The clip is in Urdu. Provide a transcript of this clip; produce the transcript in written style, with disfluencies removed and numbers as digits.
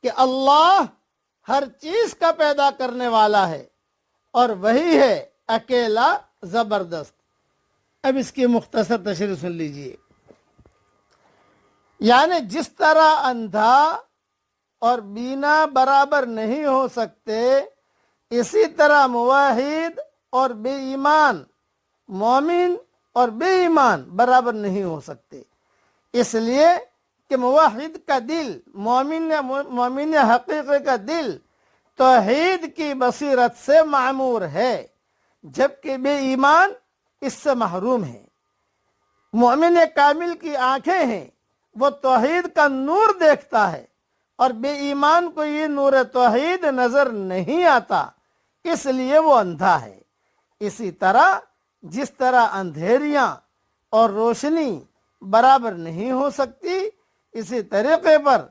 کہ اللہ ہر چیز کا پیدا کرنے والا ہے اور وہی ہے اکیلا زبردست۔ اب اس کی مختصر تشریح سن لیجئے۔ یعنی جس طرح اندھا اور بینا برابر نہیں ہو سکتے، اسی طرح موحد اور بے ایمان، مومن اور بے ایمان برابر نہیں ہو سکتے، اس لیے کہ موحد کا دل، مومن حقیقی کا دل توحید کی بصیرت سے معمور ہے، جبکہ بے ایمان اس سے محروم ہے۔ مومن کامل کی آنکھیں ہیں، وہ توحید کا نور دیکھتا ہے، اور بے ایمان کو یہ نور توحید نظر نہیں آتا، اس لیے وہ اندھا ہے۔ اسی طرح جس طرح اندھیریاں اور روشنی برابر نہیں ہو سکتی، اسی طریقے پر